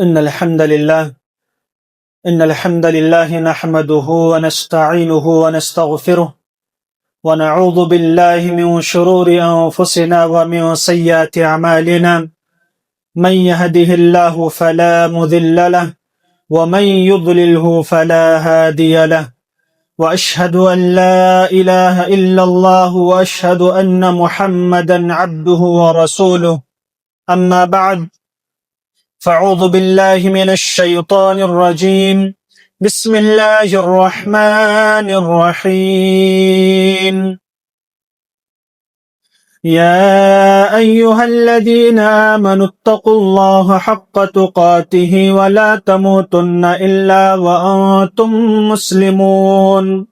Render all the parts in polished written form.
إن الحمد لله نحمده ونستعينه ونستغفره ونعوذ بالله من شرور أنفسنا ومن سيئات أعمالنا من يهده الله فلا مضل له ومن يضلله فلا هادي له وأشهد أن لا إله إلا الله وأشهد أن محمدا عبده ورسوله أما بعد فأعوذ بالله من الشيطان الرجيم بسم الله الرحمن الرحيم يا أيها الذين آمنوا اتقوا الله حق تقاته ولا تموتن إلا وأنتم مسلمون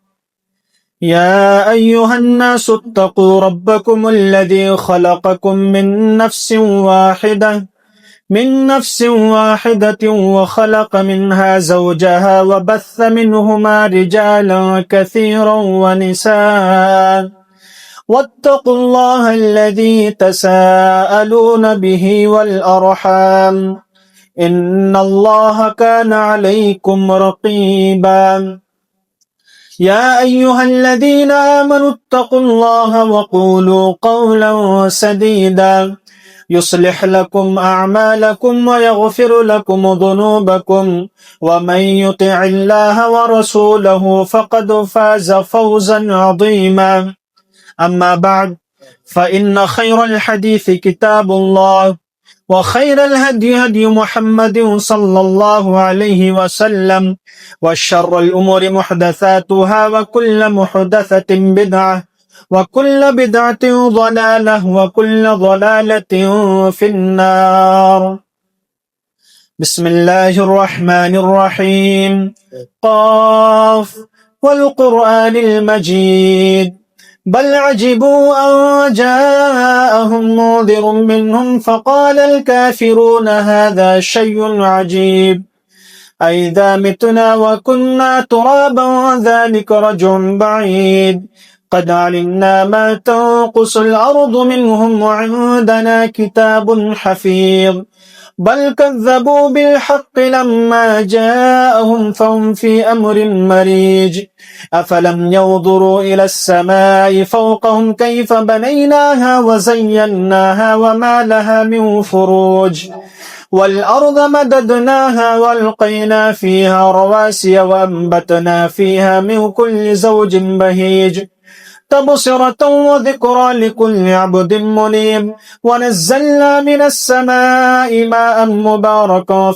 يا أيها الناس اتقوا ربكم الذي خلقكم من نفس واحدة وخلق منها زوجها وبث منهما رجالا كثيرا ونساء واتقوا الله الذي تساءلون به والأرحام إن الله كان عليكم رقيبا يا أيها الذين آمنوا اتقوا الله وقولوا قولا سديدا يصلح لكم أعمالكم ويغفر لكم ذنوبكم ومن يطع الله ورسوله فقد فاز فوزا عظيما أما بعد فإن خير الحديث كتاب الله وخير الهدي هدي محمد صلى الله عليه وسلم وشر الأمور محدثاتها وكل محدثة بدعة وكل بدعة ضلالة وكل ضلالة في النار بسم الله الرحمن الرحيم قاف والقرآن المجيد بل عجبوا أن جاءهم منذر منهم فقال الكافرون هذا شيء عجيب أئذا متنا وكنا ترابا ذلك رجع بعيد قد علمنا ما تنقص الأرض منهم وعندنا كتاب حفيظ بل كذبوا بالحق لما جاءهم فهم في أمر مريج أفلم ينظروا إلى السماء فوقهم كيف بنيناها وزيناها وما لها من فروج والأرض مددناها وألقينا فيها رواسي وأنبتنا فيها من كل زوج بهيج تبصرة وذكرى لكل عبد منيب ونزلنا من السماء ماء مباركا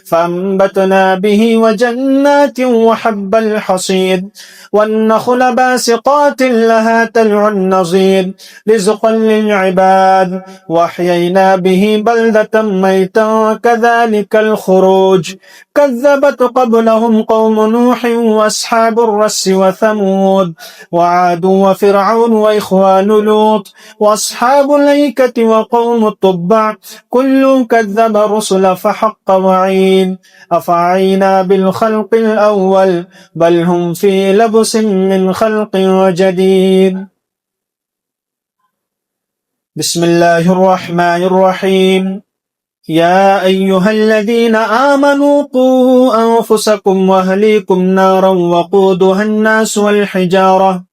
فأنبتنا به وجنات وحب الحصيد والنخل باسقات لها تلع نضيد رزقا للعباد وأحيينا به بلدة ميتا كذلك الخروج كذبت قبلهم قوم نوح وأصحاب الرس وثمود وعاد وفرعون وإخوان لوط وأصحاب الأيكة وقوم التبع كل كذب الرسل فحق وعيد أفعينا بالخلق الأول بل هم في لبس من خلق جديد بسم الله الرحمن الرحيم يا أيها الذين آمنوا قوا أنفسكم وأهليكم نارا وقودها الناس والحجارة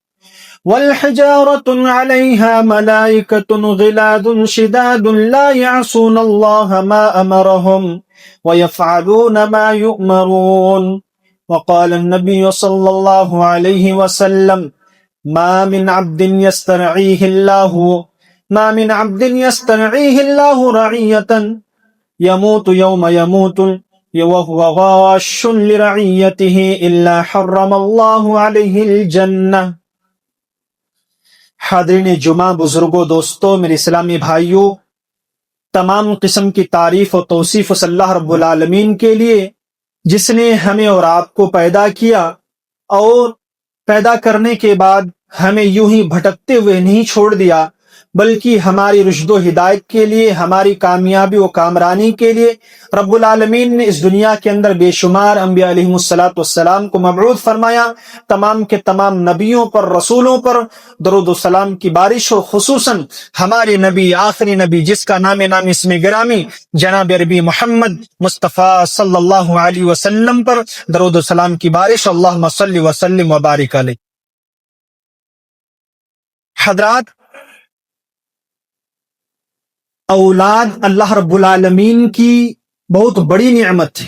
عليها ملائكة غلاظ شداد لا يعصون الله ما أمرهم ويفعلون ما يؤمرون وقال النبي صلى الله عليه وسلم ما من عبد يسترعيه الله رعية يموت يوم يموت وهو غاش لرعيته إلا حرم الله عليه الجنة حاضرین جمعہ، بزرگوں، دوستوں، میرے اسلامی بھائیوں، تمام قسم کی تعریف و توصیف اس اللہ رب العالمین کے لیے جس نے ہمیں اور آپ کو پیدا کیا اور پیدا کرنے کے بعد ہمیں یوں ہی بھٹکتے ہوئے نہیں چھوڑ دیا بلکہ ہماری رشد و ہدایت کے لیے، ہماری کامیابی و کامرانی کے لیے رب العالمین نے اس دنیا کے اندر بے شمار انبیاء علیہم الصلاۃ والسلام کو مبعوث فرمایا۔ تمام کے تمام نبیوں پر، رسولوں پر درود و سلام کی بارش ہو، خصوصاً ہمارے نبی، آخری نبی، جس کا نام اسم گرامی جناب عربی محمد مصطفیٰ صلی اللہ علیہ وسلم پر درود و سلام کی بارش۔ اللہم صلی وسلم وبارک علیہ۔ حضرات، اولاد اللہ رب العالمین کی بہت بڑی نعمت ہے،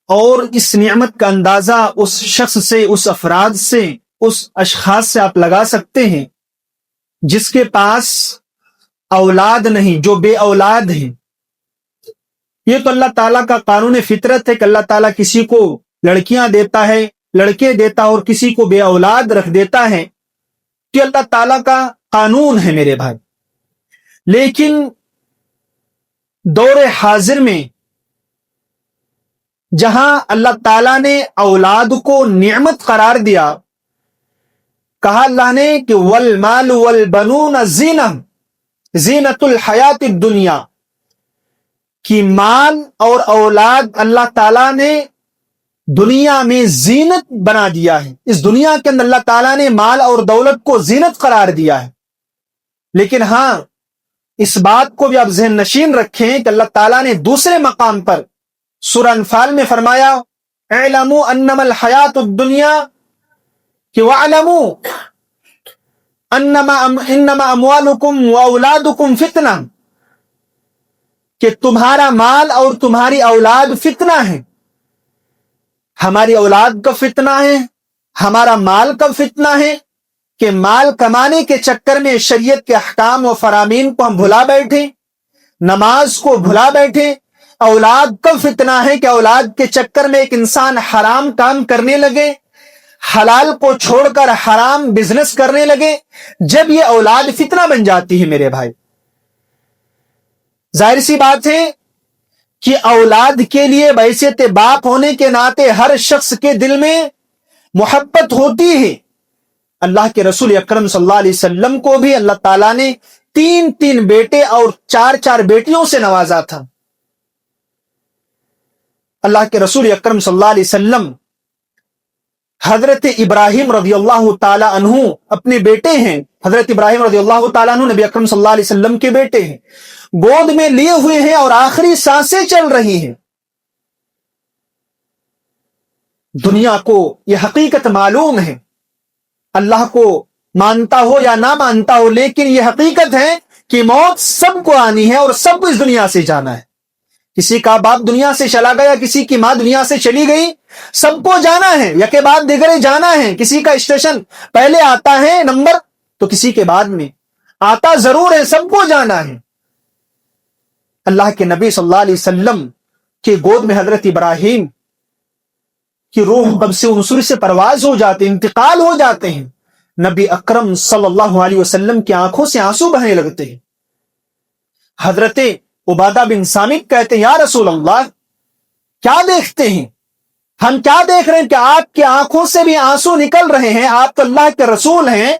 اور اس نعمت کا اندازہ اس شخص سے، اس افراد سے، اس اشخاص سے آپ لگا سکتے ہیں جس کے پاس اولاد نہیں، جو بے اولاد ہیں۔ یہ تو اللہ تعالیٰ کا قانون فطرت ہے کہ اللہ تعالیٰ کسی کو لڑکیاں دیتا ہے، لڑکے دیتا ہے، اور کسی کو بے اولاد رکھ دیتا ہے۔ یہ اللہ تعالیٰ کا قانون ہے میرے بھائی۔ لیکن دور حاضر میں جہاں اللہ تعالیٰ نے اولاد کو نعمت قرار دیا، کہا اللہ نے کہ والمال والبنون زینت الحیات الدنیا، کہ مال اور اولاد اللہ تعالیٰ نے دنیا میں زینت بنا دیا ہے۔ اس دنیا کے اندر اللہ تعالیٰ نے مال اور دولت کو زینت قرار دیا ہے۔ لیکن ہاں، اس بات کو بھی آپ ذہن نشین رکھیں کہ اللہ تعالیٰ نے دوسرے مقام پر سورہ انفال میں فرمایا اعلموا انما الحیات الدنیا، کہ واعلموا انما اموالکم واولادکم فتنہ، کہ تمہارا مال اور تمہاری اولاد فتنہ ہے۔ ہماری اولاد کا فتنہ ہے، ہمارا مال کا فتنہ ہے، کہ مال کمانے کے چکر میں شریعت کے احکام و فرامین کو ہم بھلا بیٹھیں، نماز کو بھلا بیٹھیں۔ اولاد کا فتنہ ہے کہ اولاد کے چکر میں ایک انسان حرام کام کرنے لگے، حلال کو چھوڑ کر حرام بزنس کرنے لگے۔ جب یہ اولاد فتنہ بن جاتی ہے میرے بھائی، ظاہر سی بات ہے کہ اولاد کے لیے بحیثیت باپ ہونے کے ناطے ہر شخص کے دل میں محبت ہوتی ہے۔ اللہ کے رسول اکرم صلی اللہ علیہ وسلم کو بھی اللہ تعالیٰ نے 3 بیٹے اور 4 بیٹیوں سے نوازا تھا۔ اللہ کے رسول اکرم صلی اللہ علیہ وسلم حضرت ابراہیم رضی اللہ تعالی عنہ اپنے بیٹے ہیں، حضرت ابراہیم رضی اللہ تعالی عنہ نبی اکرم صلی اللہ علیہ وسلم کے بیٹے ہیں، گود میں لیے ہوئے ہیں اور آخری سانسیں چل رہی ہیں۔ دنیا کو یہ حقیقت معلوم ہے، اللہ کو مانتا ہو یا نہ مانتا ہو، لیکن یہ حقیقت ہے کہ موت سب کو آنی ہے اور سب کو اس دنیا سے جانا ہے۔ کسی کا باپ دنیا سے چلا گیا، کسی کی ماں دنیا سے چلی گئی، سب کو جانا ہے، یکے بعد دیگرے جانا ہے۔ کسی کا اسٹیشن پہلے آتا ہے نمبر، تو کسی کے بعد میں آتا ضرور ہے، سب کو جانا ہے۔ اللہ کے نبی صلی اللہ علیہ وسلم کے گود میں حضرت ابراہیم کی روح قبض سے انصر سے پرواز ہو جاتے، انتقال ہو جاتے ہیں۔ نبی اکرم صلی اللہ علیہ وسلم کی آنکھوں سے آنسو بہنے لگتے ہیں۔ حضرت عبادہ بن صامت کہتے ہیں یا رسول اللہ، کیا دیکھتے ہیں؟ ہم کیا دیکھ رہے ہیں کہ آپ کی آنکھوں سے بھی آنسو نکل رہے ہیں؟ آپ تو اللہ کے رسول ہیں،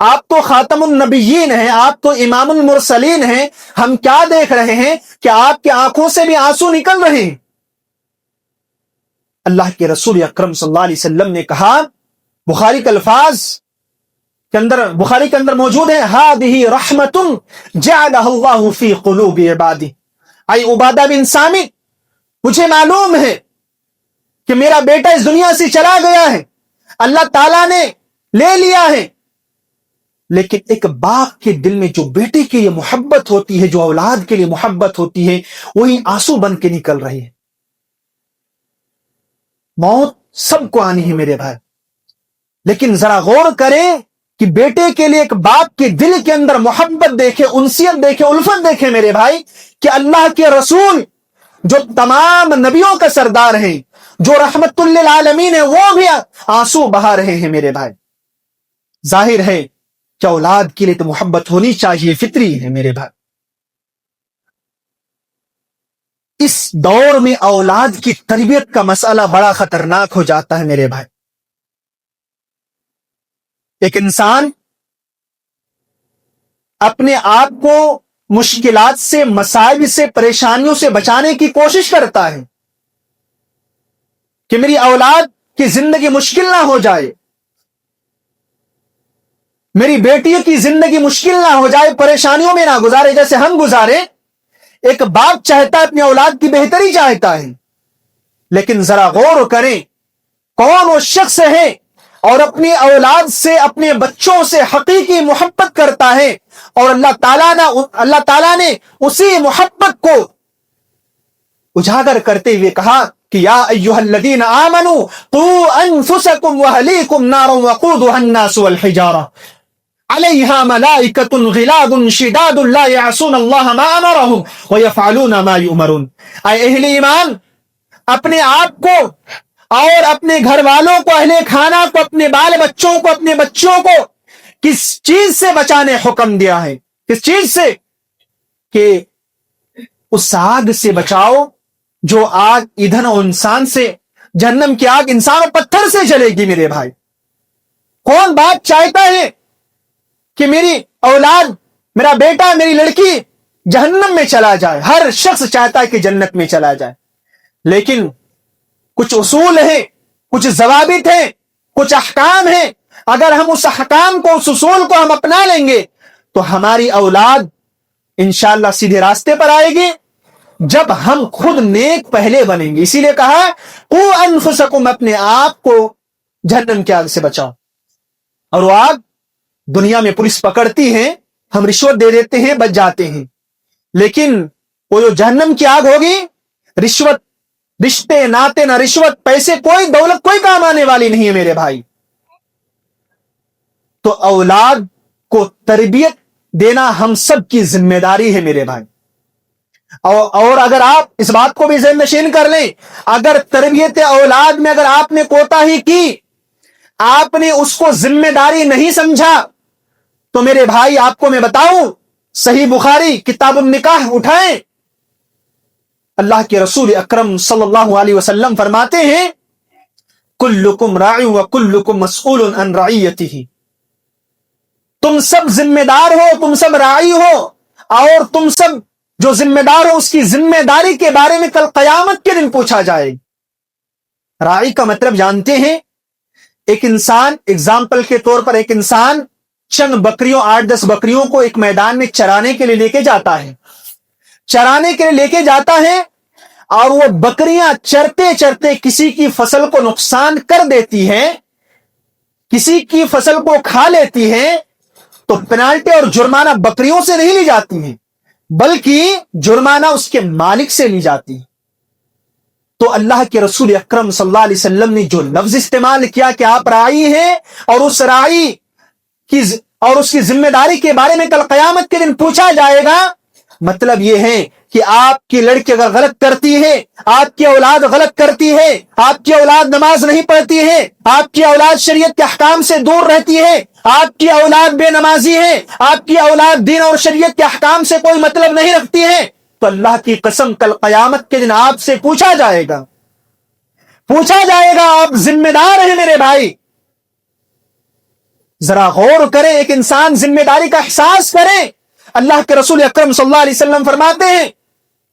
آپ تو خاتم النبیین ہیں، آپ تو امام المرسلین ہیں، ہم کیا دیکھ رہے ہیں کہ آپ کی آنکھوں سے بھی آنسو نکل رہے ہیں؟ اللہ کے رسول اکرم صلی اللہ علیہ وسلم نے کہا، بخاری کے الفاظ کے اندر، بخاری کے اندر موجود ہے، هذه رحمت جعلها اللہ فی قلوب عبادہ۔ اے عبادہ بن صامت، مجھے معلوم ہے کہ میرا بیٹا اس دنیا سے چلا گیا ہے، اللہ تعالیٰ نے لے لیا ہے، لیکن ایک باپ کے دل میں جو بیٹے کے لیے محبت ہوتی ہے، جو اولاد کے لیے محبت ہوتی ہے، وہی آنسو بن کے نکل رہی ہے۔ موت سب کو آنی ہے میرے بھائی، لیکن ذرا غور کریں کہ بیٹے کے لیے ایک باپ کے دل کے اندر محبت دیکھے، انسیت دیکھے، الفت دیکھے میرے بھائی، کہ اللہ کے رسول جو تمام نبیوں کا سردار ہیں، جو رحمت للعالمین ہیں، وہ بھی آنسو بہا رہے ہیں میرے بھائی۔ ظاہر ہے کہ اولاد کے لیے تو محبت ہونی چاہیے، فطری ہے میرے بھائی۔ اس دور میں اولاد کی تربیت کا مسئلہ بڑا خطرناک ہو جاتا ہے میرے بھائی۔ ایک انسان اپنے آپ کو مشکلات سے، مسائل سے، پریشانیوں سے بچانے کی کوشش کرتا ہے کہ میری اولاد کی زندگی مشکل نہ ہو جائے، میری بیٹی کی زندگی مشکل نہ ہو جائے، پریشانیوں میں نہ گزارے جیسے ہم گزارے۔ ایک باپ چاہتا ہے، اپنی اولاد کی بہتری چاہتا ہے، لیکن ذرا غور کریں کون وہ شخص ہے اور اپنی اولاد سے، اپنے بچوں سے حقیقی محبت کرتا ہے، اور اللہ تعالیٰ نے اسی محبت کو اجاگر کرتے ہوئے کہا کہ یا ایھا الذین آمنوا قوا انفسکم واہلیکم نارا وقودھا الناس والحجارہ علیہا ملائکۃ غلاظ شداد لا یعصون اللہ ما امرہم ویفعلون ما یؤمرون۔ اے اہل ایمان، اپنے آپ کو اور اپنے گھر والوں کو، اہل خانہ کو، اپنے بال بچوں کو، اپنے بچوں کو کس چیز سے بچانے حکم دیا ہے؟ کس چیز سے؟ کہ اس آگ سے بچاؤ جو آگ ایندھن اور انسان سے، جہنم کی آگ انسان اور پتھر سے جلے گی۔ میرے بھائی، کون باپ چاہتا ہے کہ میری اولاد، میرا بیٹا، میری لڑکی جہنم میں چلا جائے؟ ہر شخص چاہتا ہے کہ جنت میں چلا جائے، لیکن کچھ اصول ہیں، کچھ ضوابط ہیں، کچھ احکام ہیں۔ اگر ہم اس احکام کو، اس اصول کو ہم اپنا لیں گے تو ہماری اولاد انشاءاللہ سیدھے راستے پر آئے گی، جب ہم خود نیک پہلے بنیں گے۔ اسی لیے کہا قوا انفسکم، اپنے آپ کو جہنم کی آگ سے بچاؤ۔ اور وہ آگ دنیا میں پولیس پکڑتی ہے، ہم رشوت دے دیتے ہیں، بچ جاتے ہیں، لیکن وہ جو جہنم کی آگ ہوگی، رشوت، رشتے ناتے، نہ رشوت، پیسے، کوئی دولت کوئی کام آنے والی نہیں ہے میرے بھائی۔ تو اولاد کو تربیت دینا ہم سب کی ذمہ داری ہے میرے بھائی۔ اور اگر آپ اس بات کو بھی ذہن نشین کر لیں، اگر تربیت اولاد میں اگر آپ نے کوتاہی کی، آپ نے اس کو ذمہ داری نہیں سمجھا، تو میرے بھائی آپ کو میں بتاؤں، صحیح بخاری کتاب النکاح اٹھائیں، اللہ کے رسول اکرم صلی اللہ علیہ وسلم فرماتے ہیں کلکم راع وکلکم مسئول عن رعیتہ، تم سب ذمہ دار ہو، تم سب راعی ہو، اور تم سب جو ذمہ دار ہو اس کی ذمہ داری کے بارے میں کل قیامت کے دن پوچھا جائے۔ راعی کا مطلب جانتے ہیں؟ ایک انسان، اگزامپل کے طور پر، ایک انسان چند بکریوں، 8-10 بکریوں کو ایک میدان میں چرانے کے لیے لے کے جاتا ہے، چرانے کے لیے لے کے جاتا ہے، اور وہ بکریاں چرتے چرتے کسی کی فصل کو نقصان کر دیتی ہیں، کسی کی فصل کو کھا لیتی ہیں، تو پینالٹی اور جرمانہ بکریوں سے نہیں لی جاتی ہیں، بلکہ جرمانہ اس کے مالک سے لی جاتی ہے۔ تو اللہ کے رسول اکرم صلی اللہ علیہ وسلم نے جو لفظ استعمال کیا کہ آپ راعی ہیں، اور اس راعی کی اور اس کی ذمہ داری کے بارے میں کل قیامت کے دن پوچھا جائے گا، مطلب یہ ہے کہ آپ کی لڑکی اگر غلط کرتی ہے، آپ کی اولاد غلط کرتی ہے، آپ کی اولاد نماز نہیں پڑھتی ہے، آپ کی اولاد شریعت کے احکام سے دور رہتی ہے، آپ کی اولاد بے نمازی ہے، آپ کی اولاد دین اور شریعت کے احکام سے کوئی مطلب نہیں رکھتی ہے، تو اللہ کی قسم کل قیامت کے دن آپ سے پوچھا جائے گا، پوچھا جائے گا، آپ ذمہ دار ہیں میرے بھائی۔ ذرا غور کریں، ایک انسان ذمہ داری کا احساس کریں۔ اللہ کے رسول اکرم صلی اللہ علیہ وسلم فرماتے ہیں،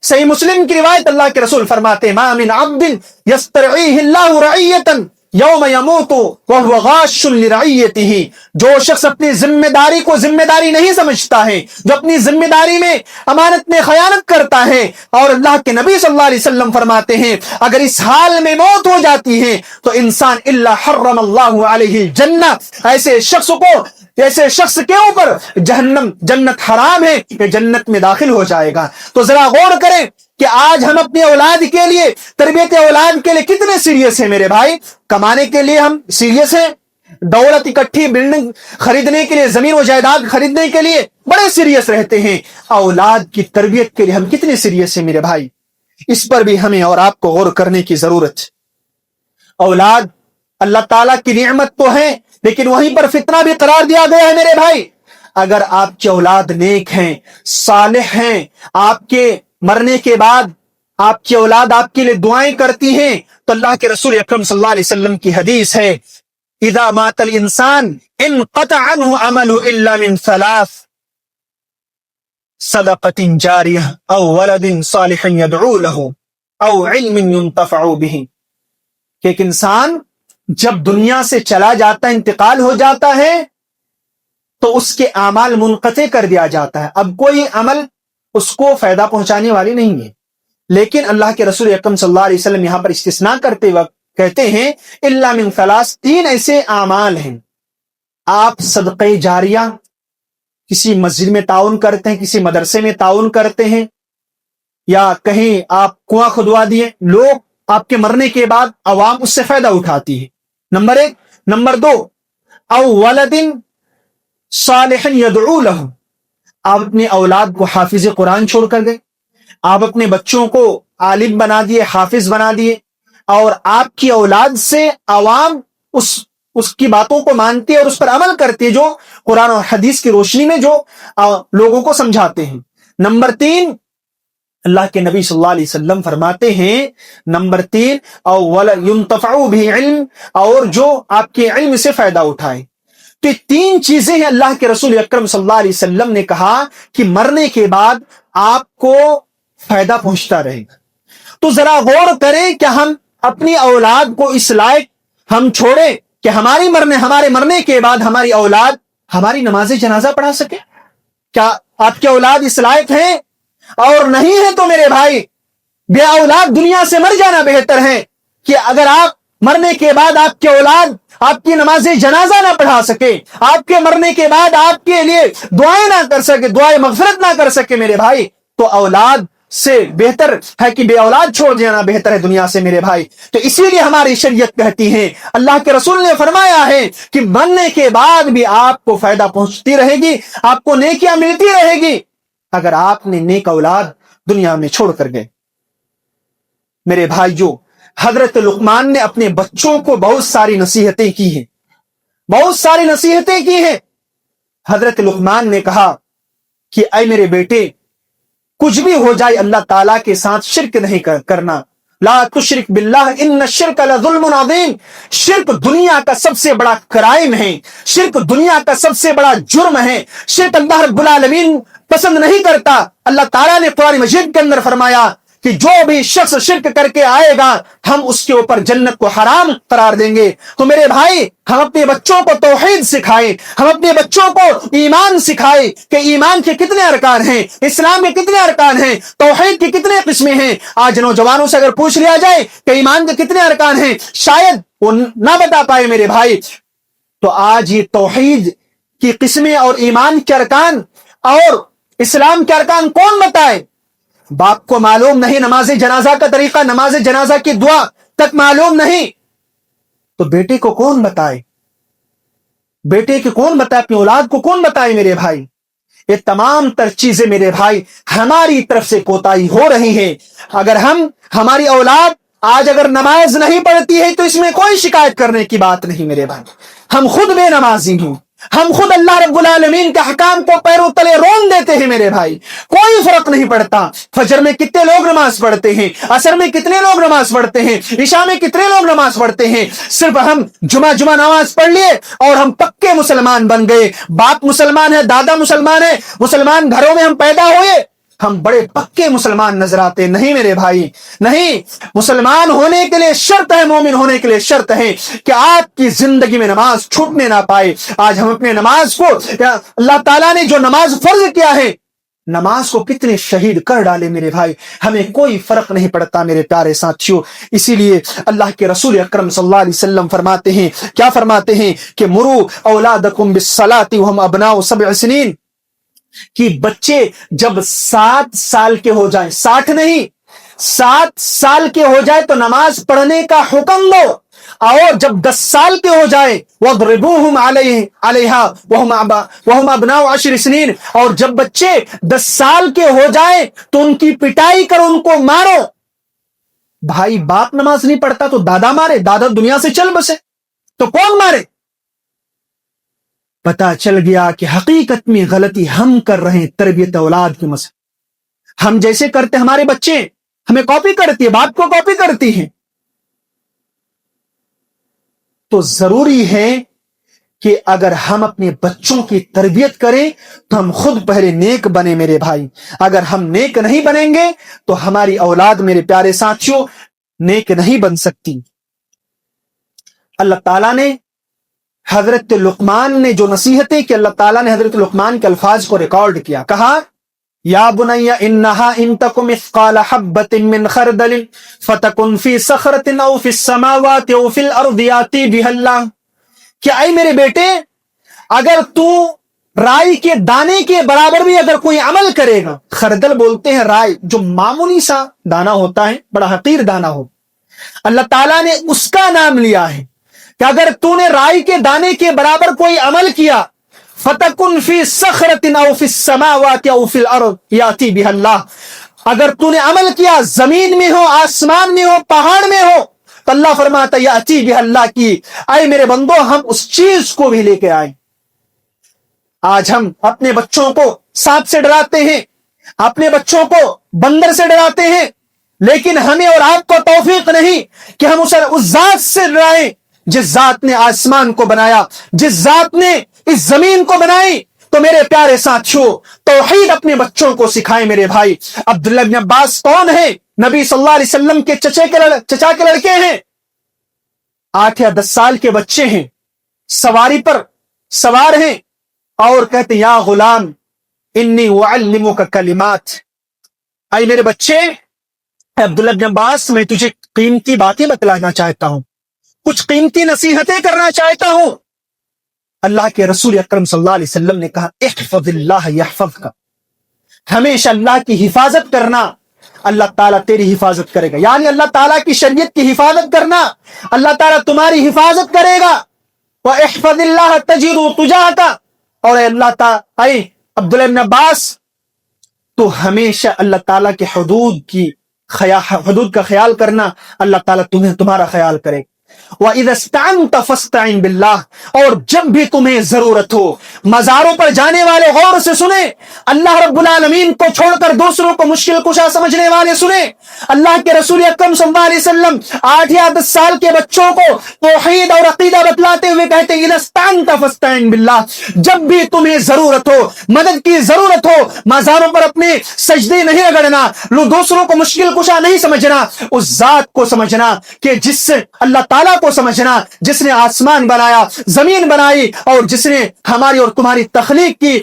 صحیح مسلم کی روایت، اللہ کے رسول فرماتے ہیں ما من عبد یسترعیہ اللہ رعیتا یوم یموت وہو غاش لرعیتہ، جو شخص اپنی ذمہ داری کو ذمہ داری نہیں سمجھتا ہے، جو اپنی ذمہ داری میں امانت میں خیانت کرتا ہے، اور اللہ کے نبی صلی اللہ علیہ وسلم فرماتے ہیں اگر اس حال میں موت ہو جاتی ہے تو انسان الا حرم اللہ علیہ الجنہ، ایسے شخص کے اوپر جنت حرام ہے، کہ جنت میں داخل ہو جائے گا۔ تو ذرا غور کریں کہ آج ہم اپنی اولاد کے لیے، تربیت اولاد کے لیے کتنے سیریس ہیں میرے بھائی۔ کمانے کے لیے ہم سیریس ہیں، دولت اکٹھی، بلڈنگ خریدنے کے لیے، زمین و جائیداد خریدنے کے لیے بڑے سیریس رہتے ہیں، اولاد کی تربیت کے لیے ہم کتنے سیریس ہیں میرے بھائی۔ اس پر بھی ہمیں اور آپ کو غور کرنے کی ضرورت ہے۔ اولاد اللہ تعالیٰ کی نعمت تو ہے، لیکن وہیں پر فتنہ بھی قرار دیا گیا ہے میرے بھائی۔ اگر آپ کی اولاد نیک ہیں، صالح ہیں، آپ کے مرنے کے بعد آپ کی اولاد آپ کے لیے دعائیں کرتی ہیں، تو اللہ کے رسول اکرم صلی اللہ علیہ وسلم کی حدیث ہے اذا مات الانسان انقطع عنه عمل الا من ثلاث، صدقۃ جاریہ او ولد صالح یدعو لہ او علم ينتفع به، کہ ایک انسان جب دنیا سے چلا جاتا ہے، انتقال ہو جاتا ہے، تو اس کے اعمال منقطع کر دیا جاتا ہے، اب کوئی عمل اس کو فائدہ پہنچانے والی نہیں ہے۔ لیکن اللہ کے رسول اکرم صلی اللہ علیہ وسلم یہاں پر استثناء کرتے وقت کہتے ہیں الا من ثلاث، تین ایسے اعمال ہیں، آپ صدقہ جاریہ، کسی مسجد میں تعاون کرتے ہیں، کسی مدرسے میں تعاون کرتے ہیں، یا کہیں آپ کنواں کھدوا دیے، لوگ آپ کے مرنے کے بعد عوام اس سے فائدہ اٹھاتی ہے، نمبر ایک۔ نمبر دو، او ولد صالح یدعو لہ، آپ اپنی اولاد کو حافظ قرآن چھوڑ کر گئے، آپ اپنے بچوں کو عالم بنا دیے، حافظ بنا دیے، اور آپ کی اولاد سے عوام اس کی باتوں کو مانتی ہے اور اس پر عمل کرتی ہے، جو قرآن اور حدیث کی روشنی میں جو لوگوں کو سمجھاتے ہیں۔ نمبر تین، اللہ کے نبی صلی اللہ علیہ وسلم فرماتے ہیں نمبر تین، او ينتفع به علم، اور جو آپ کے علم سے فائدہ اٹھائے۔ تو یہ تین چیزیں ہیں اللہ کے رسول اکرم صلی اللہ علیہ وسلم نے کہا کہ مرنے کے بعد آپ کو فائدہ پہنچتا رہے گا۔ تو ذرا غور کریں کہ ہم اپنی اولاد کو اس لائق ہم چھوڑیں کہ ہمارے مرنے کے بعد ہماری اولاد ہماری نماز جنازہ پڑھا سکے؟ کیا آپ کے اولاد اس لائق ہیں؟ اور نہیں ہے تو میرے بھائی، بے اولاد دنیا سے مر جانا بہتر ہے کہ اگر آپ مرنے کے بعد آپ کے اولاد آپ کی نماز جنازہ نہ پڑھا سکے، آپ کے مرنے کے بعد آپ کے لیے دعائیں نہ کر سکے، دعائیں مغفرت نہ کر سکے میرے بھائی، تو اولاد سے بہتر ہے کہ بے اولاد چھوڑ جانا بہتر ہے دنیا سے میرے بھائی۔ تو اسی لیے ہماری شریعت کہتی ہے، اللہ کے رسول نے فرمایا ہے کہ مرنے کے بعد بھی آپ کو فائدہ پہنچتی رہے گی، آپ کو نیکیاں ملتی رہے گی اگر آپ نے نیک اولاد دنیا میں چھوڑ کر گئے۔ میرے بھائی، جو حضرت لقمان نے اپنے بچوں کو بہت ساری نصیحتیں کی ہیں، بہت ساری نصیحتیں کی ہیں۔ حضرت لقمان نے کہا کہ اے میرے بیٹے، کچھ بھی ہو جائے اللہ تعالیٰ کے ساتھ شرک نہیں کرنا، لا تشرک باللہ ان الشرک لظلم عظیم۔ شرک دنیا کا سب سے بڑا کرائم ہے، شرک دنیا کا سب سے بڑا جرم ہے، شرک اللہ رب العالمین پسند نہیں کرتا۔ اللہ تعالیٰ نے قرآن مجید کے اندر فرمایا کہ جو بھی شخص شرک کر کے آئے گا ہم اس کے اوپر جنت کو حرام قرار دیں گے۔ تو میرے بھائی، ہم اپنے بچوں کو توحید سکھائیں، ہم اپنے بچوں کو ایمان سکھائیں کہ ایمان کے کتنے ارکان ہیں، اسلام کے کتنے ارکان ہیں، توحید کی کتنے قسمیں ہیں۔ آج نوجوانوں سے اگر پوچھ لیا جائے کہ ایمان کے کتنے ارکان ہیں، شاید وہ نہ بتا پائے میرے بھائی۔ تو آج یہ توحید کی قسمیں اور ایمان کے ارکان اور اسلام کے ارکان کون بتائے؟ باپ کو معلوم نہیں، نماز جنازہ کا طریقہ، نماز جنازہ کی دعا تک معلوم نہیں، تو بیٹے کو کون بتائے؟ بیٹے کو کون بتائے؟ اپنی اولاد کو کون بتائے میرے بھائی؟ یہ تمام تر چیزیں میرے بھائی ہماری طرف سے کوتاہی ہو رہی ہے۔ اگر ہماری اولاد آج اگر نماز نہیں پڑھتی ہے تو اس میں کوئی شکایت کرنے کی بات نہیں میرے بھائی، ہم خود بے نمازی ہیں، ہم خود اللہ رب العالمین کے حکام کو پیروں تلے رون دیتے ہیں میرے بھائی، کوئی فرق نہیں پڑتا۔ فجر میں کتنے لوگ نماز پڑھتے ہیں، عصر میں کتنے لوگ نماز پڑھتے ہیں، عشاء میں کتنے لوگ نماز پڑھتے ہیں، صرف ہم جمعہ نماز پڑھ لیے اور ہم پکے مسلمان بن گئے۔ باپ مسلمان ہے، دادا مسلمان ہے، مسلمان گھروں میں ہم پیدا ہوئے، ہم بڑے پکے مسلمان نظر آتے۔ نہیں میرے بھائی، نہیں۔ مسلمان ہونے کے لیے شرط ہے، مومن ہونے کے لیے شرط ہے کہ آپ کی زندگی میں نماز چھوٹنے نہ پائے۔ آج ہم اپنے نماز کو، اللہ تعالیٰ نے جو نماز فرض کیا ہے، نماز کو کتنے شہید کر ڈالے میرے بھائی، ہمیں کوئی فرق نہیں پڑتا میرے پیارے ساتھیوں۔ اسی لیے اللہ کے رسول اکرم صلی اللہ علیہ وسلم فرماتے ہیں، کیا فرماتے ہیں کہ مرو اولادکم بالصلاۃ وہم ابناء 7 سنین، کہ بچے جب 7 سال کے ہو جائیں، 60 نہیں، 7 سال کے ہو جائے تو نماز پڑھنے کا حکم دو، اور جب 10 سال کے ہو جائے وَاضْرِبُوهُمْ عَلَيْهَا وَهُمْ أَبْنَاءُ 10 سنین، اور جب بچے 10 سال کے ہو جائے تو ان کی پٹائی کرو، ان کو مارو۔ بھائی، باپ نماز نہیں پڑھتا تو دادا مارے، دادا دنیا سے چل بسے تو کون مارے؟ پتہ چل گیا کہ حقیقت میں غلطی ہم کر رہے ہیں تربیت اولاد کے مسئلے۔ ہم جیسے کرتے ہمارے بچے ہمیں کاپی کرتی ہے، باپ کو کاپی کرتی ہیں۔ تو ضروری ہے کہ اگر ہم اپنے بچوں کی تربیت کریں تو ہم خود پہلے نیک بنے میرے بھائی. اگر ہم نیک نہیں بنیں گے تو ہماری اولاد میرے پیارے ساتھیوں نیک نہیں بن سکتی. اللہ تعالیٰ نے حضرت لقمان نے جو نصیحتیں کہ اللہ تعالیٰ نے حضرت لقمان کے الفاظ کو ریکارڈ کیا. کہا یا بنی انہا ان تک مثقال حبۃ من خردل فتکن فی صخرۃ او فی السماوات او فی الارض یاتی بہ اللہ. کہ اے میرے بیٹے اگر تو رائی کے دانے کے برابر بھی اگر کوئی عمل کرے گا، خردل بولتے ہیں رائی جو معمولی سا دانا ہوتا ہے، بڑا حقیر دانا ہو، اللہ تعالیٰ نے اس کا نام لیا ہے کہ اگر تو نے رائی کے دانے کے برابر کوئی عمل کیا، فتکن فی صخرۃ او فی السماوات او فی الارض یاتی بہ اللہ، اگر تو نے عمل کیا زمین میں ہو، آسمان میں ہو، پہاڑ میں ہو، تو اللہ فرماتا یاتی بہ اللہ کی اے میرے بندو ہم اس چیز کو بھی لے کے آئیں. آج ہم اپنے بچوں کو سانپ سے ڈراتے ہیں، اپنے بچوں کو بندر سے ڈراتے ہیں، لیکن ہمیں اور آپ کو توفیق نہیں کہ ہم اس ذات سے ڈرائیں جس ذات نے آسمان کو بنایا، جس ذات نے اس زمین کو بنائی. تو میرے پیارے ساتھیوں توحید اپنے بچوں کو سکھائیں میرے بھائی. عبداللہ بن عباس کون ہے؟ نبی صلی اللہ علیہ وسلم کے چچا کے لڑکے ہیں. 8 یا 10 سال کے بچے ہیں، سواری پر سوار ہیں اور کہتے یا غلام انی اعلمک کلمات. اے میرے بچے، عبداللہ بن عباس میں تجھے قیمتی باتیں بتلانا چاہتا ہوں، کچھ قیمتی نصیحتیں کرنا چاہتا ہوں. اللہ کے رسول اکرم صلی اللہ علیہ وسلم نے کہا احفظ اللہ یحفظک، ہمیشہ اللہ کی حفاظت کرنا، اللہ تعالیٰ تیری حفاظت کرے گا. یعنی اللہ تعالیٰ کی شریعت کی حفاظت کرنا، اللہ تعالیٰ تمہاری حفاظت کرے گا. وَاحْفَظِ اللَّهَ تَجِدْهُ تُجَاهَكَ، اور اے اللہ تعالیٰ، اے عبداللہ بن عباس تو ہمیشہ اللہ تعالیٰ کے حدود کا خیال کرنا، اللہ تعالیٰ تمہارا خیال کرے. وَإِذَا اسْتَعَنْتَ فَاسْتَعِنْ بِاللَّهِ، اور جب بھی تمہیں ضرورت ہو. مزاروں پر جانے والے غور سے سنیں، اللہ رب العالمین کو چھوڑ کر دوسروں کو مشکل کشا سمجھنے والے سنیں. اللہ کے رسول اکرم صلی اللہ علیہ وسلم 8 یا 10 سال کے بچوں کو توحید اور عقیدہ بتلاتے ہوئے کہتے ہیں اِذَا اسْتَعَنْتَ فَاسْتَعِنْ بِاللَّهِ، جب بھی تمہیں ضرورت ہو، مدد کی ضرورت ہو، مزاروں پر اپنے سجدے نہیں رگڑنا، دوسروں کو مشکل کشا نہیں سمجھنا، اس ذات کو سمجھنا کہ جس سے اللہ تعالیٰ کو سمجھنا جس نے آسمان بنایا، زمین بنائی، اور جس نے ہماری اور تمہاری تخلیق کی.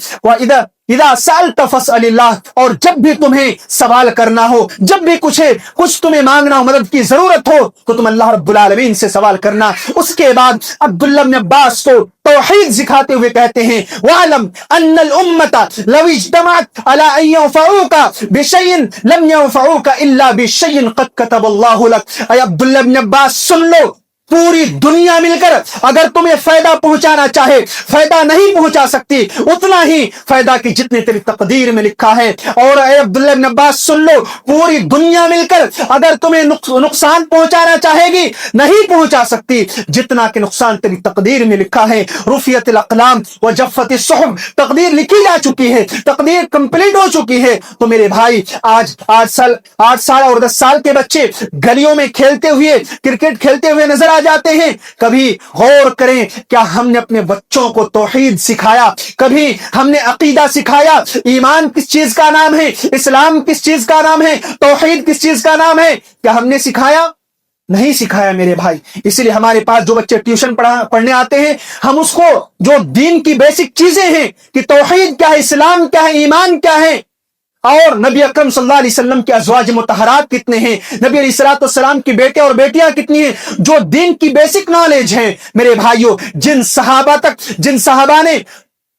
اذا سألت فاسأل اللہ، اور جب بھی تمہیں سوال کرنا ہو، جب بھی کچھ تمہیں مانگنا ہو، مدد کی ضرورت ہو، تو تم اللہ رب العالمین سے سوال کرنا. اس کے بعد عبداللہ بن عباس کو توحید سکھاتے ہوئے کہتے ہیں وَاعْلَمْ أَنَّ الْأُمَّةَ لَوْ اجْتَمَعَتْ عَلَىٰ أَن يَنفَعُوكَ بِشَيْءٍ لَمْ يَنفَعُوكَ إِلَّا بِشَيْءٍ قَدْ كَتَبَ اللَّهُ لَكَ. اے عبداللہ بن عباس سن لو، پوری دنیا مل کر اگر تمہیں فائدہ پہنچانا چاہے، فائدہ نہیں پہنچا سکتی اتنا ہی فائدہ کی جتنے تیری تقدیر میں لکھا ہے. اور اے عبداللہ بن عباس سن لو، پوری دنیا مل کر اگر تمہیں نقصان پہنچانا چاہے گی نہیں پہنچا سکتی جتنا کہ نقصان تیری تقدیر میں لکھا ہے. رفعت الاقلام وجفت الصحف، تقدیر لکھی جا چکی ہے، تقدیر کمپلیٹ ہو چکی ہے. تو میرے بھائی آج 8 سال اور 10 سال کے بچے گلیوں میں کھیلتے ہوئے، کرکٹ کھیلتے ہوئے نظر جاتے ہیں. کبھی غور کریں کیا ہم نے اپنے بچوں کو توحید سکھایا؟ کبھی ہم نے عقیدہ سکھایا؟ ایمان کس چیز کا نام ہے؟ اسلام کس چیز کا نام ہے؟ توحید کس چیز کا نام ہے؟ کیا ہم نے سکھایا؟ نہیں سکھایا میرے بھائی. اس لیے ہمارے پاس جو بچے ٹیوشن پڑھنے آتے ہیں، ہم اس کو جو دین کی بیسک چیزیں ہیں کہ توحید کیا ہے، اسلام کیا ہے، ایمان کیا ہے، اور نبی اکرم صلی اللہ علیہ وسلم کے ازواج مطہرات کتنے ہیں، نبی علیہ السلام کی بیٹے اور بیٹیاں کتنی ہیں، جو دین کی بیسک نالج ہیں میرے بھائیوں، جن صحابہ نے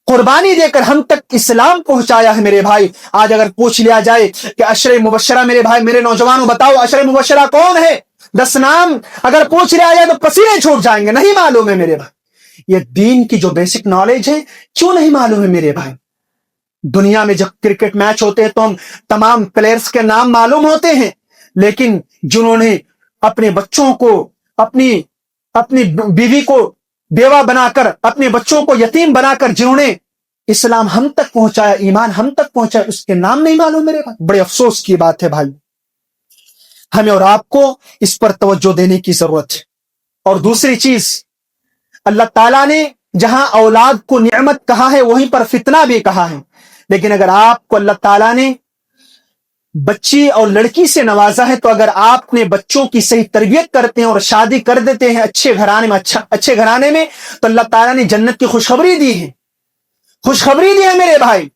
قربانی دے کر ہم تک اسلام پہنچایا ہے میرے بھائی. آج اگر پوچھ لیا جائے کہ عشر مبشرہ، میرے بھائی میرے نوجوانوں بتاؤ عشر مبشرہ کون ہے؟ 10 نام اگر پوچھ لیا جائے تو پسینے چھوٹ جائیں گے، نہیں معلوم ہے میرے بھائی. یہ دین کی جو بیسک نالج ہے کیوں نہیں معلوم ہے میرے بھائی؟ دنیا میں جب کرکٹ میچ ہوتے ہیں تو ہم تمام پلیئرز کے نام معلوم ہوتے ہیں، لیکن جنہوں نے اپنے بچوں کو، اپنی بیوی کو بیوہ بنا کر، اپنے بچوں کو یتیم بنا کر جنہوں نے اسلام ہم تک پہنچایا، ایمان ہم تک پہنچایا، اس کے نام نہیں معلوم میرے بھائی. بڑے افسوس کی بات ہے بھائی. ہمیں اور آپ کو اس پر توجہ دینے کی ضرورت ہے. اور دوسری چیز، اللہ تعالیٰ نے جہاں اولاد کو نعمت کہا ہے وہیں پر فتنہ بھی کہا ہے. لیکن اگر آپ کو اللہ تعالیٰ نے بچی اور لڑکی سے نوازا ہے تو اگر آپ اپنے بچوں کی صحیح تربیت کرتے ہیں اور شادی کر دیتے ہیں اچھے گھرانے میں تو اللہ تعالیٰ نے جنت کی خوشخبری دی ہے. خوشخبری دی ہے میرے بھائی.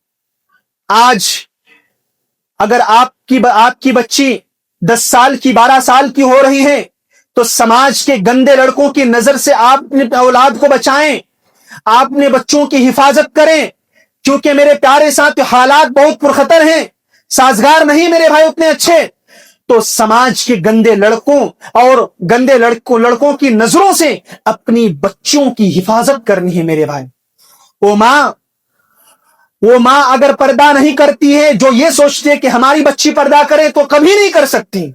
آج اگر آپ کی بچی 10 سال کی 12 سال کی ہو رہی ہے تو سماج کے گندے لڑکوں کی نظر سے آپ اپنے اولاد کو بچائیں, آپ اپنے بچوں کی حفاظت کریں, کیونکہ میرے پیارے ساتھ حالات بہت پرخطر ہیں, سازگار نہیں میرے بھائی اتنے اچھے. تو سماج کے گندے لڑکوں اور گندے لڑکوں کی نظروں سے اپنی بچوں کی حفاظت کرنی ہے میرے بھائی. وہ ماں اگر پردہ نہیں کرتی ہے, جو یہ سوچتی ہے کہ ہماری بچی پردہ کرے, تو کبھی نہیں کر سکتی.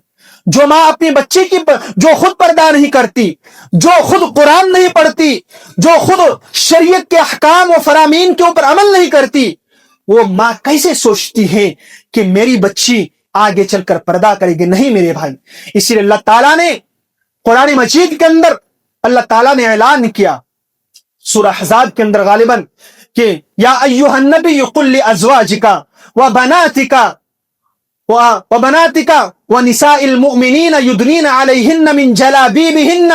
جو ماں اپنی بچی کی جو خود پردہ نہیں کرتی, جو خود قرآن نہیں پڑھتی, جو خود شریعت کے احکام و فرامین کے اوپر عمل نہیں کرتی, وہ ماں کیسے سوچتی ہے کہ میری بچی آگے چل کر پردہ کرے گی؟ نہیں میرے بھائی. اسی لیے اللہ تعالیٰ نے قرآن مجید کے اندر اللہ تعالیٰ نے اعلان کیا سورہ احزاب کے اندر غالباً کہ یا ایھا النبی قل لازواجک وبناتک ونساء المؤمنین یدنین علیہن من جلابیبہن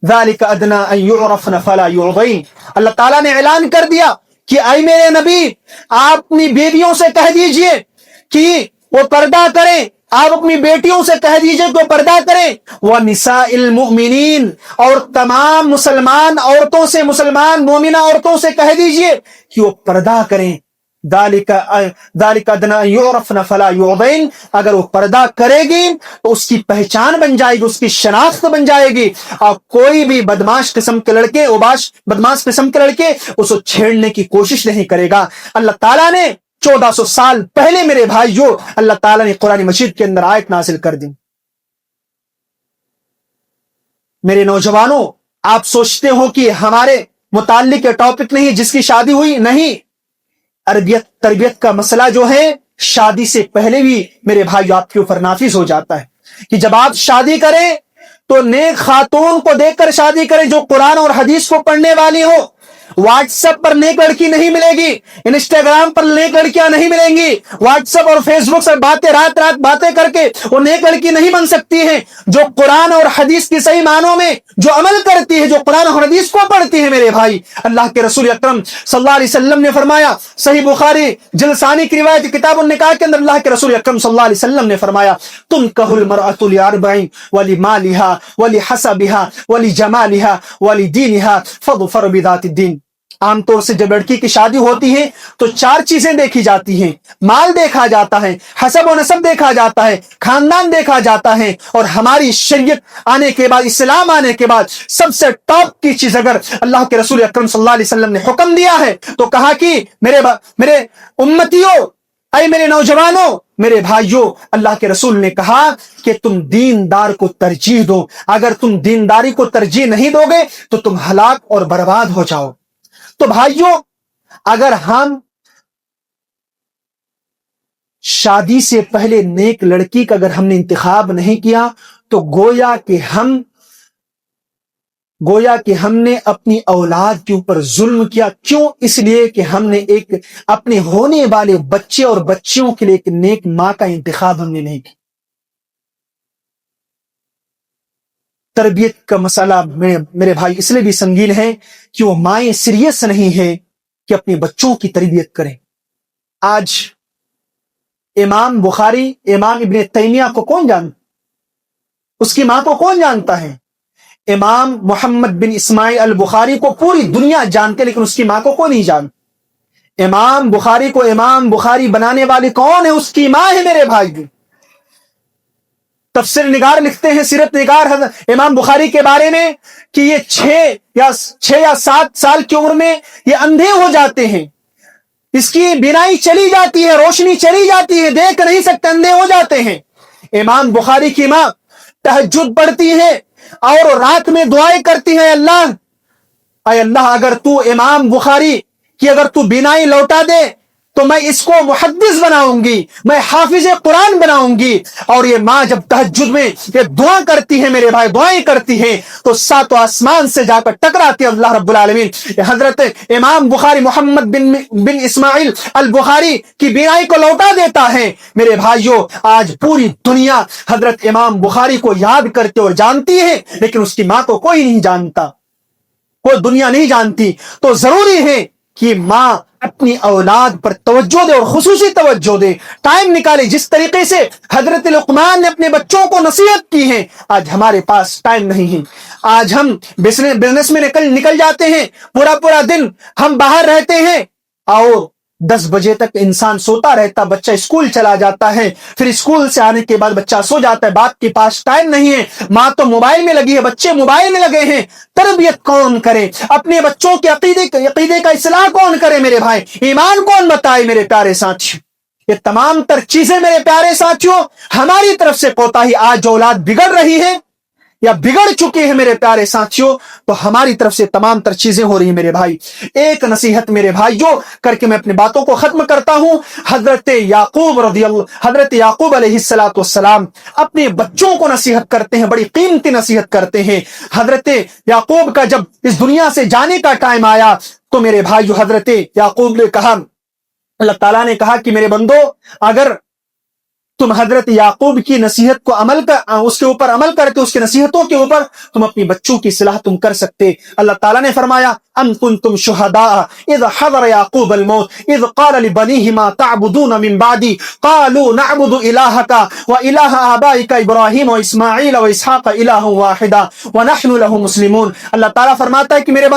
ذلک ادنی ان یعرفن فلا یعضین. اللہ تعالیٰ نے اعلان کر دیا کہ اے میرے نبی, آپ اپنی بیویوں سے کہہ دیجئے کہ وہ پردہ کریں, آپ اپنی بیٹیوں سے کہہ دیجئے کہ وہ پردہ کریں. وَنِسَاءِ الْمُؤْمِنِينَ, اور تمام مسلمان عورتوں سے, مسلمان مومنہ عورتوں سے کہہ دیجئے کہ وہ پردہ کریں. ذَلِكَ أَدْنَىٰ أَن يُعْرَفْنَ فَلَا يُعْضَيْنَ, اگر وہ پردہ کرے گی تو اس کی پہچان بن جائے گی, اس کی شناخت بن جائے گی, اور کوئی بھی بدماش قسم کے لڑکے اس کو چھیڑنے کی کوشش نہیں کرے گا. اللہ تعالیٰ نے 1400 سال پہلے میرے بھائیو اللہ تعالیٰ نے قرآن مجید کے اندر آیت نازل کر دی. میرے نوجوانوں, آپ سوچتے ہو کہ ہمارے متعلق یہ ٹاپک نہیں جس کی شادی ہوئی, نہیں. تربیت کا مسئلہ جو ہے شادی سے پہلے بھی میرے بھائیو آپ کے اوپر نافذ ہو جاتا ہے کہ جب آپ شادی کریں تو نیک خاتون کو دیکھ کر شادی کریں جو قرآن اور حدیث کو پڑھنے والی ہو. واٹس ایپ پر نیک لڑکی نہیں ملے گی, انسٹاگرام پر نیک لڑکیاں نہیں ملیں گی, واٹس ایپ اور فیس بک سے رات باتیں کر کے وہ نیک لڑکی نہیں بن سکتی ہیں. جو قرآن اور حدیث کی صحیح معنوں میں جو عمل کرتی ہے, جو قرآن اور حدیث کو پڑھتی ہے میرے بھائی, اللہ کے رسول اکرم صلی اللہ علیہ وسلم نے فرمایا, صحیح بخاری جلد ثانی کی روایت کتاب النکاح کے اندر اللہ کے رسول اکرم صلی اللہ علیہ وسلم نے فرمایا, تنکح المرأة لأربع ولمالها ولحسبها ولجمالها ولدینها فاظفر بذات الدین. عام طور سے جب لڑکی کی شادی ہوتی ہے تو 4 چیزیں دیکھی جاتی ہیں. مال دیکھا جاتا ہے, حسب و نسب دیکھا جاتا ہے, خاندان دیکھا جاتا ہے, اور ہماری شریعت آنے کے بعد, اسلام آنے کے بعد سب سے ٹاپ کی چیز اگر اللہ کے رسول اکرم صلی اللہ علیہ وسلم نے حکم دیا ہے تو کہا کہ میرے امتیوں, اے میرے نوجوانوں, میرے بھائیوں, اللہ کے رسول نے کہا کہ تم دیندار کو ترجیح دو. اگر تم دینداری کو ترجیح نہیں دو گے تو تم ہلاک اور برباد ہو جاؤ. تو بھائیوں, اگر ہم شادی سے پہلے نیک لڑکی کا اگر ہم نے انتخاب نہیں کیا تو گویا کہ ہم نے اپنی اولاد کے اوپر ظلم کیا. کیوں؟ اس لیے کہ ہم نے ایک اپنے ہونے والے بچے اور بچیوں کے لیے ایک نیک ماں کا انتخاب ہم نے نہیں کیا. تربیت کا مسئلہ میرے بھائی اس لیے بھی سنگین ہے کہ وہ مائیں سیریس نہیں ہے کہ اپنے بچوں کی تربیت کریں. آج امام بخاری, امام ابن تیمیہ کو کون جانتا؟ اس کی ماں کو کون جانتا ہے؟ امام محمد بن اسماعیل البخاری کو پوری دنیا جانتے, لیکن اس کی ماں کو کون نہیں جانتا. امام بخاری کو امام بخاری بنانے والی کون ہے؟ اس کی ماں ہے میرے بھائی. تفسیر نگار لکھتے ہیں, سیرت نگار امام بخاری کے بارے میں کہ یہ 6 یا 7 سال کی عمر میں یہ اندھے ہو جاتے ہیں, اس کی بینائی چلی جاتی ہے, روشنی چلی جاتی ہے, دیکھ نہیں سکتے, اندھے ہو جاتے ہیں. امام بخاری کی ماں تہجد پڑھتی ہے اور رات میں دعائیں کرتی ہیں, اے اللہ اگر تو امام بخاری کی اگر تو بینائی لوٹا دے تو میں اس کو محدث بناؤں گی, میں حافظ قرآن بناؤں گی. اور یہ ماں جب تہجد میں یہ دعا کرتی ہے میرے بھائی, دعائیں کرتی ہے, تو ساتوں آسمان سے جا کر ٹکراتی ہے اللہ رب العالمین. حضرت امام بخاری محمد بن اسماعیل البخاری کی بینائی کو لوٹا دیتا ہے. میرے بھائیوں, آج پوری دنیا حضرت امام بخاری کو یاد کرتے اور جانتی ہے, لیکن اس کی ماں کو کوئی نہیں جانتا, کوئی دنیا نہیں جانتی. تو ضروری ہے کہ ماں اپنی اولاد پر توجہ دے اور خصوصی توجہ دے, ٹائم نکالے. جس طریقے سے حضرت لقمان نے اپنے بچوں کو نصیحت کی ہے, آج ہمارے پاس ٹائم نہیں ہے. آج ہم بزنس میں نکل جاتے ہیں, پورا دن ہم باہر رہتے ہیں, اور 10 بجے تک انسان سوتا رہتا, بچہ اسکول چلا جاتا ہے, پھر اسکول سے آنے کے بعد بچہ سو جاتا ہے, باپ کے پاس ٹائم نہیں ہے, ماں تو موبائل میں لگی ہے, بچے موبائل میں لگے ہیں. تربیت کون کرے اپنے بچوں کے عقیدے کا اصلاح کون کرے میرے بھائی, ایمان کون بتائے میرے پیارے ساتھیوں؟ یہ تمام تر چیزیں میرے پیارے ساتھیوں ہماری طرف سے کوتاہی. آج جو اولاد بگڑ رہی ہے یا بگڑ چکے ہیں میرے پیارے ساتھیوں, تو ہماری طرف سے تمام تر چیزیں ہو رہی ہیں میرے بھائی. ایک نصیحت میرے بھائی جو کر کے میں اپنی باتوں کو ختم کرتا ہوں. حضرت یعقوب علیہ السلام اپنے بچوں کو نصیحت کرتے ہیں, بڑی قیمتی نصیحت کرتے ہیں. حضرت یعقوب کا جب اس دنیا سے جانے کا ٹائم آیا, تو میرے بھائی حضرت یعقوب نے کہا, اللہ تعالیٰ نے کہا کہ میرے بندو, اگر تم حضرت یعقوب کی نصیحت کو اس کے اوپر عمل کرتے, اس کی نصیحتوں کے اوپر, تم اپنی بچوں کی اصلاح تم کر سکتے. اللہ تعالیٰ نے فرمایا, ام کنتم شہداء اذ حضر یعقوب الموت اذ قال لبنیہ ما تعبدون من بعدی قالوا نعبد الہک والہ آبائک ابراہیم واسماعیل واسحاق الہ واحدا ونحن له مسلمون. اللہ تعالیٰ فرماتا ہے کہ میرے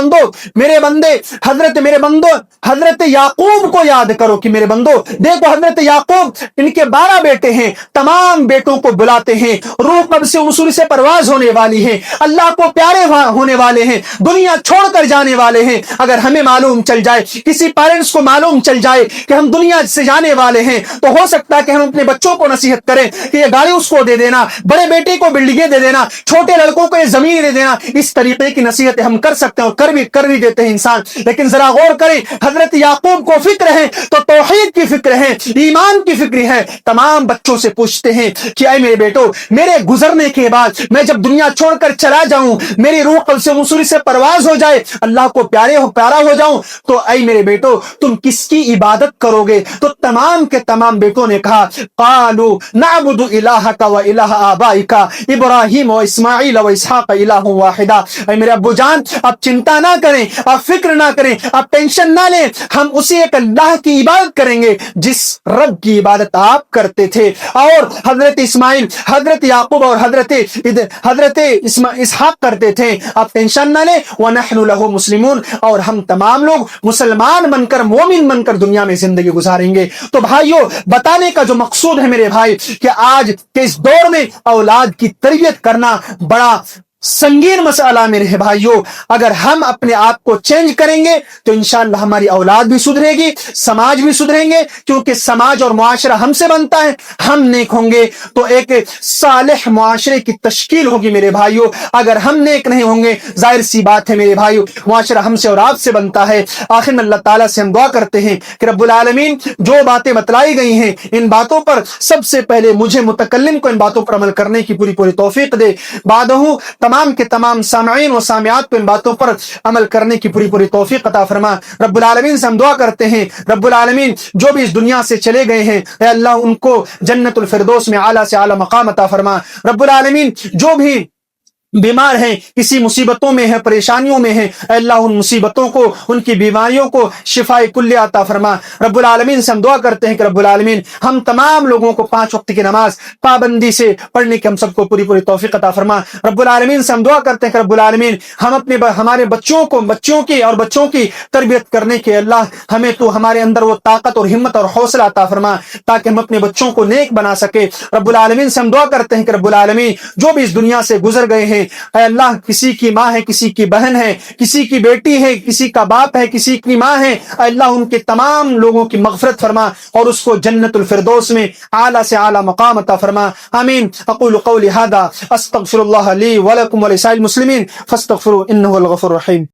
بندو حضرت یعقوب کو یاد کرو کہ میرے بندو دیکھو, حضرت یعقوب ان کے 12 بیٹے ہیں, تمام بیٹوں کو بلاتے ہیں, روح قبض سے وصول سے پرواز ہونے والی ہے, اللہ کو پیارے ہونے والے ہیں, دنیا چھوڑ کر جانے والے ہیں. اگر ہمیں معلوم چل جائے, کسی پیرنٹس کو معلوم چل جائے کہ ہم دنیا سے جانے والے ہیں, تو ہو سکتا ہے کہ ہم اپنے بچوں کو نصیحت کریں کہ یہ گاڑی اس کو دے دینا, بڑے بیٹے کو بلڈنگیں دے دینا, چھوٹے لڑکوں کو یہ زمین دے دینا. اس طریقے کی نصیحتیں ہم کر سکتے ہیں اور کر بھی دیتے ہیں انسان. لیکن ذرا غور کریں, حضرت یعقوب کو فکر ہے تو توحید کی فکر ہے, ایمان کی فکر ہے. تمام بچوں سے پوچھتے ہیں کہ اے میرے بیٹو, میرے گزرنے کے بعد میں جب دنیا چھوڑ کر چلا جاؤں, میری روح قبض سے وصول سے پرواز ہو جائے, اللہ کو پیارا ہو جاؤں, تو اے میرے بیٹو تم کس کی عبادت کرو گے؟ تو تمام کے تمام بیٹوں نے کہا, قالوا نعبد الہک و الہ آبائک ابراہیم و اسماعیل و اسحاق الہ واحدا. اے میرے ابو جان, آپ چنتا نہ کریں, آپ فکر نہ کریں, آپ ٹینشن نہ لیں, ہم اسی ایک اللہ کی عبادت کریں گے جس رب کی عبادت آپ کرتے تھے. اور حضرت اسماعیل, حضرت یعقوب اور حضرت اسحاق کرتے تھے. آپ ٹینشن نہ لیں, وَنَحْنُ لَهُ مُسْلِمُونَ, اور ہم تمام لوگ مسلمان بن کر, مومن بن کر دنیا میں زندگی گزاریں گے. تو بھائیوں, بتانے کا جو مقصود ہے میرے بھائی, کہ آج کے اس دور میں اولاد کی تربیت کرنا بڑا سنگین مسئلہ میرے بھائیوں. اگر ہم اپنے آپ کو چینج کریں گے تو انشاءاللہ ہماری اولاد بھی سدھرے گی, سماج بھی سدھریں گے, کیونکہ سماج اور معاشرہ ہم سے بنتا ہے. ہم نیک ہوں گے تو ایک صالح معاشرے کی تشکیل ہوگی میرے بھائیوں. اگر ہم نیک نہیں ہوں گے, ظاہر سی بات ہے میرے بھائیوں, معاشرہ ہم سے اور آپ سے بنتا ہے. آخر میں اللہ تعالیٰ سے ہم دعا کرتے ہیں کہ رب العالمین جو باتیں بتلائی گئی ہیں, ان باتوں پر سب سے پہلے مجھے متکلم کو ان باتوں پر عمل کرنے کی پوری توفیق دے. بعدہ تمام کے تمام سامعین و سامعات کو ان باتوں پر عمل کرنے کی پوری توفیق عطا فرما. رب العالمین سے ہم دعا کرتے ہیں, رب العالمین جو بھی اس دنیا سے چلے گئے ہیں, اے اللہ ان کو جنت الفردوس میں اعلیٰ سے اعلیٰ مقام عطا فرما. رب العالمین جو بھی بیمار ہیں, کسی مصیبتوں میں ہیں, پریشانیوں میں ہیں, اے اللہ ان مصیبتوں کو, ان کی بیماریوں کو شفائے کلیہ عطا فرما. رب العالمین سے ہم دعا کرتے ہیں کہ رب العالمین ہم تمام لوگوں کو 5 وقت کی نماز پابندی سے پڑھنے کی ہم سب کو پوری توفیق عطا فرما. رب العالمین سے ہم دعا کرتے ہیں کہ رب العالمین ہم ہمارے بچوں کی تربیت کرنے کے اللہ ہمیں تو ہمارے اندر وہ طاقت اور ہمت اور حوصلہ عطا فرما, تاکہ ہم اپنے بچوں کو نیک بنا سکے. رب العالمین سے ہم دعا کرتے ہیں کہ رب العالمین جو بھی اس دنیا سے گزر گئے ہیں, اے اللہ کسی کی ماں ہے, کسی کی بہن ہے, کسی کی بیٹی ہے, کسی کا باپ ہے, کسی کی ماں ہے, اے اللہ ان کے تمام لوگوں کی مغفرت فرما اور اس کو جنت الفردوس میں اعلیٰ سے اعلیٰ مقام عطا فرما. آمین. اقول قولی ھذا استغفر اللہ لی ولکم ولسائر المسلمین فاستغفروا انہ هو الغفور الرحیم.